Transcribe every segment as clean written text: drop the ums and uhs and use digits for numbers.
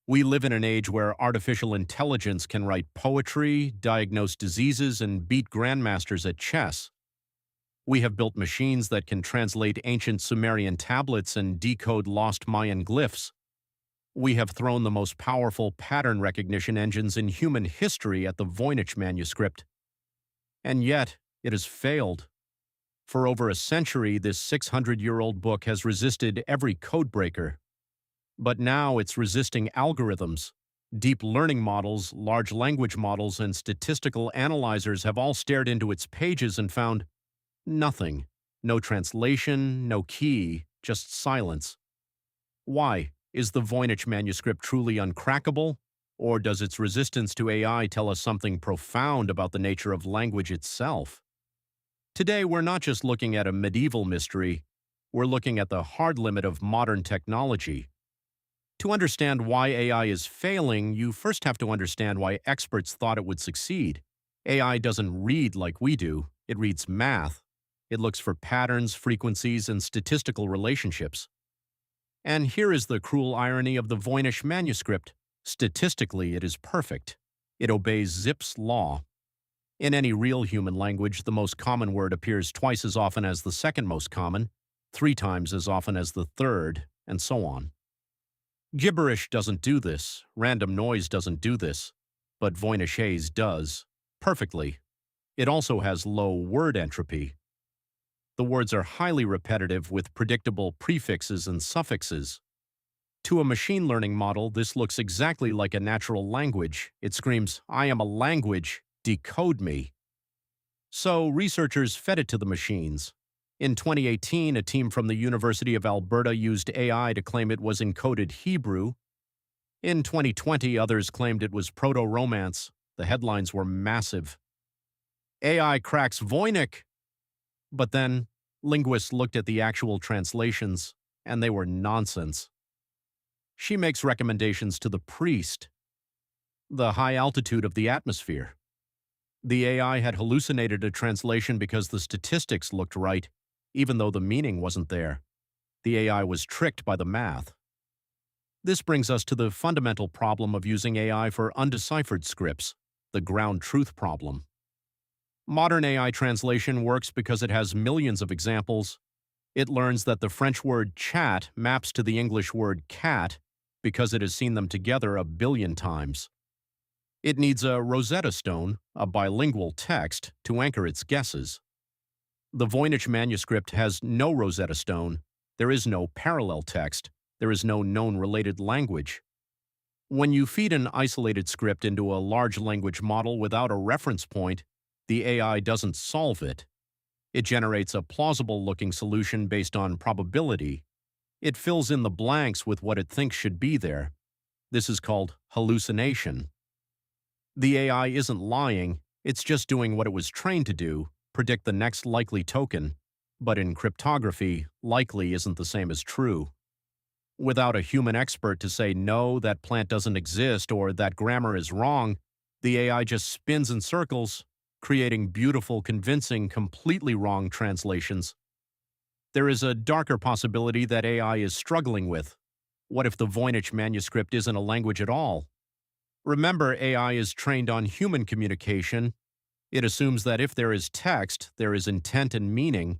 We live in an age where artificial intelligence can write poetry, diagnose diseases, and beat grandmasters at chess. We have built machines that can translate ancient Sumerian tablets and decode lost Mayan glyphs. We have thrown the most powerful pattern recognition engines in human history at the Voynich Manuscript. And yet, it has failed. For over a century, this 600-year-old book has resisted every codebreaker. But now it's resisting algorithms. Deep learning models, large language models, and statistical analyzers have all stared into its pages and found nothing. No translation, no key, just silence. Why? Is the Voynich manuscript truly uncrackable? Or does its resistance to AI tell us something profound about the nature of language itself? Today, we're not just looking at a medieval mystery, we're looking at the hard limit of modern technology. To understand why AI is failing, you first have to understand why experts thought it would succeed. AI doesn't read like we do, it reads math. It looks for patterns, frequencies, and statistical relationships. And here is the cruel irony of the Voynich manuscript. Statistically, it is perfect. It obeys Zipf's law. In any real human language, the most common word appears twice as often as the second most common, 3 times as often as the third, and so on. Gibberish doesn't do this, random noise doesn't do this, but Voynich does, perfectly. It also has low word entropy. The words are highly repetitive with predictable prefixes and suffixes. To a machine learning model, this looks exactly like a natural language. It screams, "I am a language, decode me." So researchers fed it to the machines. In 2018, a team from the University of Alberta used AI to claim it was encoded Hebrew. In 2020, others claimed it was Proto-Romance. The headlines were massive. AI cracks Voynich! But then, linguists looked at the actual translations, and they were nonsense. She makes recommendations to the priest. The high altitude of the atmosphere. The AI had hallucinated a translation because the statistics looked right, even though the meaning wasn't there. The AI was tricked by the math. This brings us to the fundamental problem of using AI for undeciphered scripts, the ground truth problem. Modern AI translation works because it has millions of examples. It learns that the French word chat maps to the English word cat because it has seen them together a billion times. It needs a Rosetta Stone, a bilingual text, to anchor its guesses. The Voynich manuscript has no Rosetta Stone. There is no parallel text. There is no known related language. When you feed an isolated script into a large language model without a reference point, the AI doesn't solve it. It generates a plausible-looking solution based on probability. It fills in the blanks with what it thinks should be there. This is called hallucination. The AI isn't lying, it's just doing what it was trained to do, predict the next likely token. But in cryptography, likely isn't the same as true. Without a human expert to say no, that plant doesn't exist, or that grammar is wrong, the AI just spins in circles, creating beautiful, convincing, completely wrong translations. There is a darker possibility that AI is struggling with. What if the Voynich manuscript isn't a language at all? Remember, AI is trained on human communication. It assumes that if there is text, there is intent and meaning.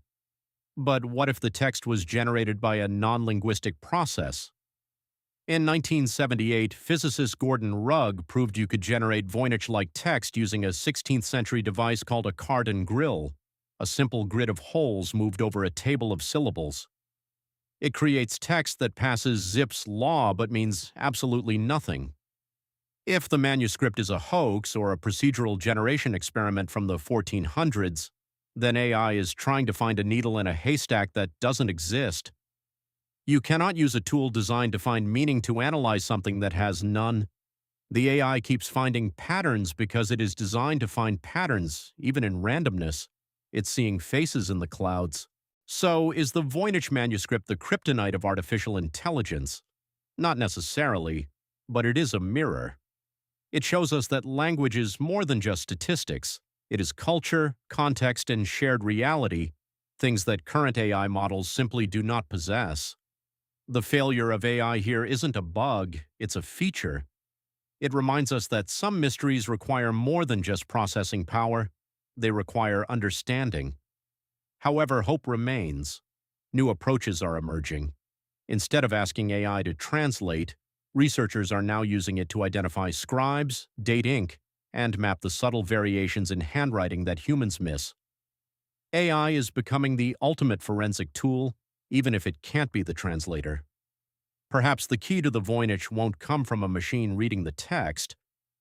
But what if the text was generated by a non-linguistic process? In 1978, physicist Gordon Rugg proved you could generate Voynich-like text using a 16th-century device called a Cardan grill, a simple grid of holes moved over a table of syllables. It creates text that passes Zipf's law but means absolutely nothing. If the manuscript is a hoax or a procedural generation experiment from the 1400s, then AI is trying to find a needle in a haystack that doesn't exist. You cannot use a tool designed to find meaning to analyze something that has none. The AI keeps finding patterns because it is designed to find patterns, even in randomness. It's seeing faces in the clouds. So, is the Voynich manuscript the kryptonite of artificial intelligence? Not necessarily, but it is a mirror. It shows us that language is more than just statistics. It is culture, context, and shared reality, things that current AI models simply do not possess. The failure of AI here isn't a bug, it's a feature. It reminds us that some mysteries require more than just processing power, they require understanding. However, hope remains. New approaches are emerging. Instead of asking AI to translate, researchers are now using it to identify scribes, date ink, and map the subtle variations in handwriting that humans miss. AI is becoming the ultimate forensic tool, even if it can't be the translator. Perhaps the key to the Voynich won't come from a machine reading the text,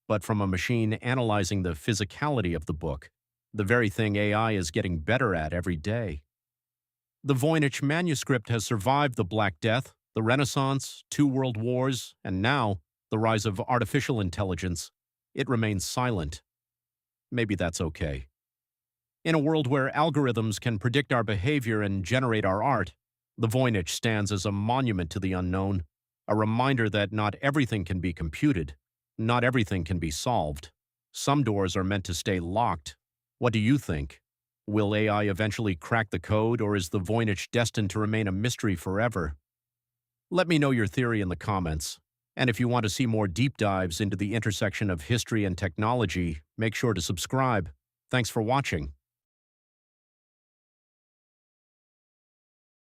but from a machine analyzing the physicality of the book, the very thing AI is getting better at every day. The Voynich Manuscript has survived the Black Death, the Renaissance, 2 world wars, and now the rise of artificial intelligence. It remains silent. Maybe that's okay. In a world where algorithms can predict our behavior and generate our art, the Voynich stands as a monument to the unknown, a reminder that not everything can be computed, not everything can be solved. Some doors are meant to stay locked. What do you think? Will AI eventually crack the code, or is the Voynich destined to remain a mystery forever? Let me know your theory in the comments. And if you want to see more deep dives into the intersection of history and technology, make sure to subscribe. Thanks for watching.